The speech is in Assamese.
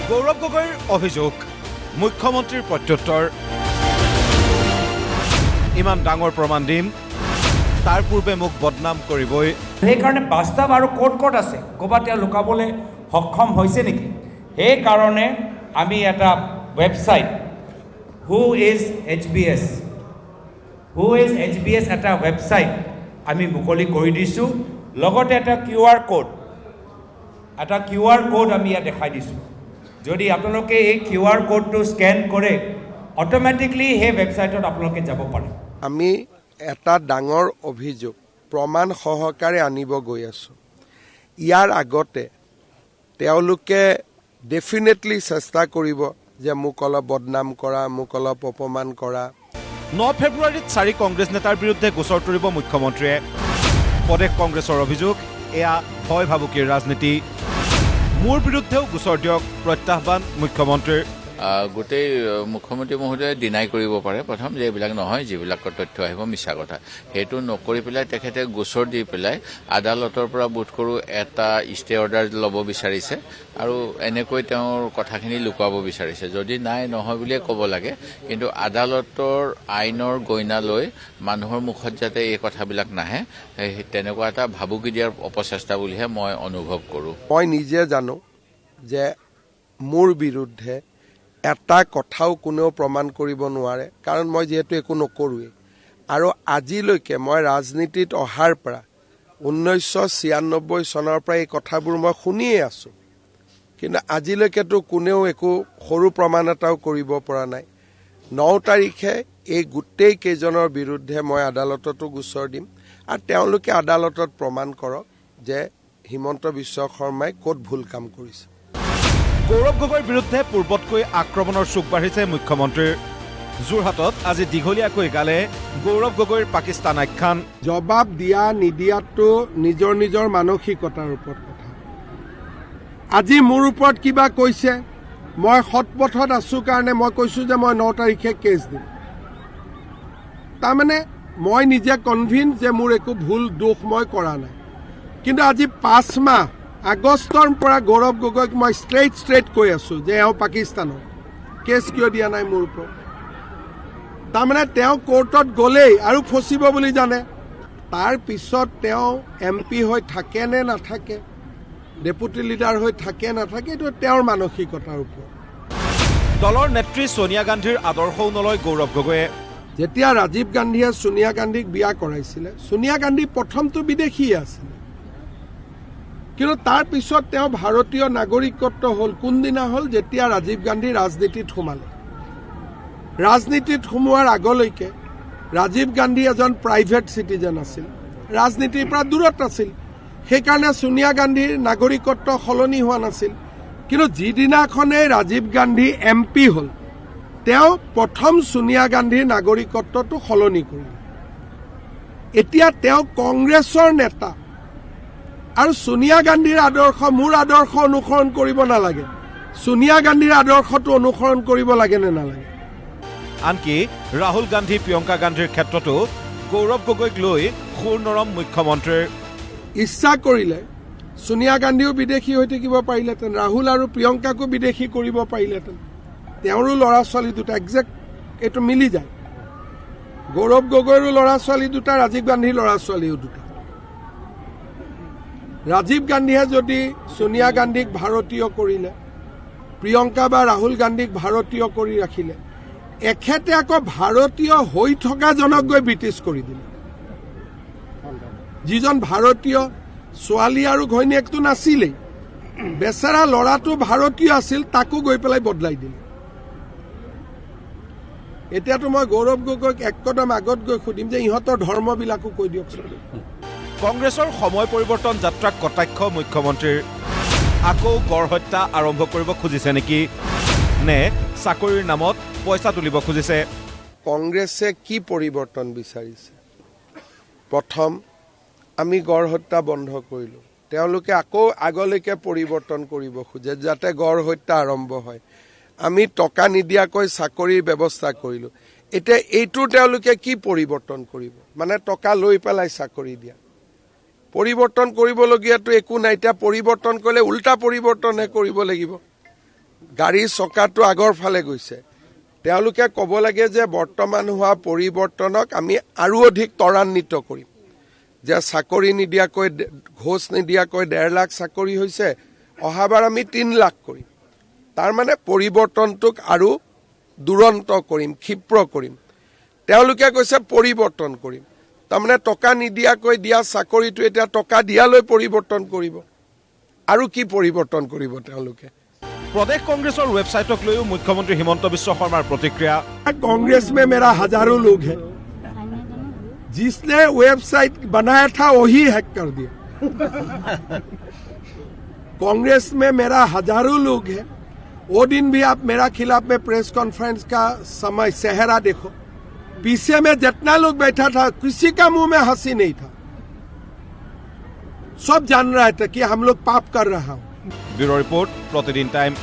গৌৰৱ গগৈৰ অভিযোগ মুখ্যমন্ত্ৰীৰ প্ৰত্যুত্তৰ ইমান ডাঙৰ প্ৰমাণ দিম তাৰ পূৰ্বে মোক বদনাম কৰিবই সেইকাৰণে বাস্তৱ আৰু ক'ত আছে ক'ৰবাত তেওঁ লুকাবলৈ সক্ষম হৈছে নেকি সেইকাৰণে আমি এটা ৱেবছাইট হু ইজ HBS এটা ৱেবছাইট আমি মুকলি কৰি দিছোঁ লগতে এটা QR কোড আমি ইয়াত দেখাই দিছোঁ যদি আপোনালোকে এই QR কোডটো স্কেন কৰে অটোমেটিকলি সেই ৱেবছাইটত আপোনালোকে যাব পাৰে আমি এটা ডাঙৰ অভিযোগ প্ৰমাণ সহকাৰে আনিব গৈ আছো ইয়াৰ আগতে তেওঁলোকে ডেফিনেটলি চেষ্টা কৰিব যে মোক অলপ বদনাম কৰা মোক অলপ অপমান কৰা 9 ফেব্ৰুৱাৰীত 4 কংগ্ৰেছ নেতাৰ বিৰুদ্ধে গোচৰ তৰিব মুখ্যমন্ত্ৰীয়ে প্ৰদেশ কংগ্ৰেছৰ অভিযোগ এয়া ভয় ভাবুকিৰ ৰাজনীতি মোৰ বিৰুদ্ধেও গোচৰ দিয়ক প্ৰত্যাহ্বান মুখ্যমন্ত্ৰীৰ গোটেই মুখ্যমন্ত্ৰী মহোদয়ে ডিনাই কৰিব পাৰে প্ৰথম যে এইবিলাক নহয় যিবিলাকৰ তথ্য আহিব মিছা কথা সেইটো নকৰি পেলাই তেখেতে গোচৰ দি পেলাই আদালতৰ পৰা বোধ কৰোঁ এটা ষ্টে অৰ্ডাৰ ল'ব বিচাৰিছে আৰু এনেকৈ তেওঁৰ কথাখিনি লুকুৱাব বিচাৰিছে যদি নাই নহয় বুলিয়ে ক'ব লাগে কিন্তু আদালতৰ আইনৰ গইনা লৈ মানুহৰ মুখত যাতে এই কথাবিলাক নাহে তেনেকুৱা এটা ভাবুকি দিয়াৰ অপচেষ্টা বুলিহে মই অনুভৱ কৰোঁ মই নিজে জানো যে মোৰ বিৰুদ্ধে এটা কথাও কোনেও প্ৰমাণ কৰিব নোৱাৰে কাৰণ মই যেহেতু একো নকৰোৱে আৰু আজিলৈকে মই ৰাজনীতিত অহাৰ পৰা 1996 চনৰ পৰা এই কথাবোৰ মই শুনিয়ে আছো কিন্তু আজিলৈকেতো কোনেও একো সৰু প্ৰমাণ এটাও কৰিব পৰা নাই 9 তাৰিখে এই গোটেই কেইজনৰ বিৰুদ্ধে মই আদালততো গোচৰ দিম আৰু তেওঁলোকে আদালতত প্ৰমাণ কৰক যে হিমন্ত বিশ্ব শৰ্মাই ক'ত ভুল কাম কৰিছে গৌৰৱ গগৈৰ বিৰুদ্ধে পূৰ্বতকৈ আক্ৰমণৰ চুক বাঢ়িছে মুখ্যমন্ত্ৰীৰ যোৰহাটত আজি দীঘলীয়াকৈ গালে গৌৰৱ গগৈৰ পাকিস্তান আখ্যান জবাব দিয়া নিদিয়াটো নিজৰ মানসিকতাৰ ওপৰত কথা আজি মোৰ ওপৰত কিবা কৈছে মই সৎপথত আছো কাৰণে মই কৈছো যে মই 9 তাৰিখে কেছ দিম তাৰমানে মই নিজে কনভিন্স যে মোৰ একো ভুল দোষ মই কৰা নাই কিন্তু আজি 5 মাহ আগষ্টৰ পৰা গৌৰৱ গগৈক মই ষ্ট্ৰেইট কৈ আছো যে এওঁ পাকিস্তানৰ কেছ কিয় দিয়া নাই মোৰ ওপৰত তাৰমানে তেওঁ কোৰ্টত গ'লেই আৰু ফচিব বুলি জানে তাৰ পিছত তেওঁ MP হৈ থাকে নে নাথাকে ডেপুটি লিডাৰ হৈ থাকে নাথাকে এইটো তেওঁৰ মানসিকতাৰ ওপৰত দলৰ নেত্ৰী সোনিয়া গান্ধীৰ আদৰ্শও নলয় গৌৰৱ গগৈয়ে যেতিয়া ৰাজীৱ গান্ধীয়ে সোনিয়া গান্ধীক বিয়া কৰাইছিলে সোনিয়া গান্ধী প্ৰথমটো বিদেশী আছিল কিন্তু তাৰ পিছত তেওঁ ভাৰতীয় নাগৰিকত্ব হল কোনদিনা হল যেতিয়া ৰাজীৱ গান্ধী ৰাজনীতিত সোমালে ৰাজনীতিত সোমোৱাৰ আগলৈকে ৰাজীৱ গান্ধী এজন প্ৰাইভেট সিটিজেন আছিল ৰাজনীতিৰ পৰা দূৰত আছিল সেইকাৰণে সোনিয়া গান্ধীৰ নাগৰিকত্ব সলনি হোৱা নাছিল কিন্তু যিদিনাখনে ৰাজীৱ গান্ধী MP হল তেওঁ প্ৰথম সোনিয়া গান্ধীৰ নাগৰিকত্বটো সলনি কৰিলে এতিয়া তেওঁ কংগ্ৰেছৰ নেতা আৰু সোনিয়া গান্ধীৰ আদৰ্শ মোৰ আদৰ্শ অনুসৰণ কৰিব নালাগে সোনিয়া গান্ধীৰ আদৰ্শটো অনুসৰণ কৰিব লাগে নে নালাগে আনকি ৰাহুল গান্ধী প্ৰিয়ংকা গান্ধীৰ ক্ষেত্ৰতো গৌৰৱ গগৈক লৈ খুৰ নৰম মুখ্যমন্ত্ৰীৰ ইচ্ছা কৰিলে সোনিয়া গান্ধীও বিদেশী হৈ থাকিব পাৰিলেহেঁতেন ৰাহুল আৰু প্ৰিয়ংকাকো বিদেশী কৰিব পাৰিলেহেঁতেন তেওঁৰো ল'ৰা ছোৱালী দুটা একজেক্ট এইটো মিলি যায় গৌৰৱ গগৈৰো ল'ৰা ছোৱালী দুটা ৰাজীৱ গান্ধীৰ ল'ৰা ছোৱালীও দুটা ৰাজীৱ গান্ধীয়ে যদি সোনিয়া গান্ধীক ভাৰতীয় কৰিলে প্ৰিয়ংকা বা ৰাহুল গান্ধীক ভাৰতীয় কৰি ৰাখিলে এখেতে আকৌ ভাৰতীয় হৈ থকা জনক গৈ ব্ৰিটিছ কৰি দিলে যিজন ভাৰতীয় ছোৱালী আৰু ঘৈণীয়েকটো নাছিলেই বেচেৰা ল'ৰাটো ভাৰতীয় আছিল তাকো গৈ পেলাই বদলাই দিলে এতিয়াতো মই গৌৰৱ গগৈক এক কদম আগত গৈ সুধিম যে ইহঁতৰ ধৰ্মবিলাকো কৈ দিয়কচোন কংগ্ৰেছৰ সময় পৰিৱৰ্তন যাত্ৰাক কটাক্ষ মুখ্যমন্ত্ৰীৰ আকৌ গড় হত্যা আৰম্ভ কৰিব খুজিছে নেকি নে চাকৰিৰ নামত পইচা তুলিব খুজিছে কংগ্ৰেছে কি পৰিৱৰ্তন বিচাৰিছে প্ৰথম আমি গড় হত্যা বন্ধ কৰিলো তেওঁলোকে আকৌ আগলৈকে পৰিৱৰ্তন কৰিব খোজে যাতে গড় হত্যা আৰম্ভ হয় আমি টকা নিদিয়াকৈ চাকৰিৰ ব্যৱস্থা কৰিলো এতিয়া এইটো তেওঁলোকে কি পৰিৱৰ্তন কৰিব মানে টকা লৈ পেলাই চাকৰি দিয়া পৰিৱৰ্তন কৰিবলগীয়াটো একো নাই এতিয়া পৰিৱৰ্তন কৰিলে উল্টা পৰিৱৰ্তনহে কৰিব লাগিব গাড়ীৰ চকাটো আগৰ ফালে গৈছে তেওঁলোকে ক'ব লাগে যে বৰ্তমান হোৱা পৰিৱৰ্তনক আমি আৰু অধিক ত্বৰান্বিত কৰিম যে চাকৰি নিদিয়াকৈ ঘোষ নিদিয়াকৈ 1.5 লাখ চাকৰি হৈছে অহাবাৰ আমি 3 লাখ কৰিম তাৰ মানে পৰিৱৰ্তনটোক আৰু দুৰন্ত কৰিম ক্ষিপ্ৰ কৰিম তেওঁলোকে কৈছে পৰিৱৰ্তন কৰিম তাৰমানে টকা নিদিয়াকৈ দিয়া চাকৰিটো এতিয়া টকা দিয়ালৈ পৰিৱৰ্তন কৰিব আৰু কি পৰিৱৰ্তন কৰিব তেওঁলোকে प्रदेश कांग्रेसर वेबसाइटक लयও मुख्यमंत्री हिमंत बिश्व शर्मार प्रतिक्रिया कांग्रेस में मेरा हजारों लोग हैं जिसने वेबसाइट बनाया था वही हैक कर दिया कांग्रेस में मेरा हजारों लोग हैं वो दिन भी आप मेरा खिलाफ में प्रेस कॉन्फ्रेंस का समय सेहरा देखो पीछे में जितना लोग बैठा था किसी का मुंह में हंसी नहीं था सब जान रहे थे कि हम लोग पाप कर रहा हूं ब्यूरो रिपोर्ट प्रतिदिन टाइम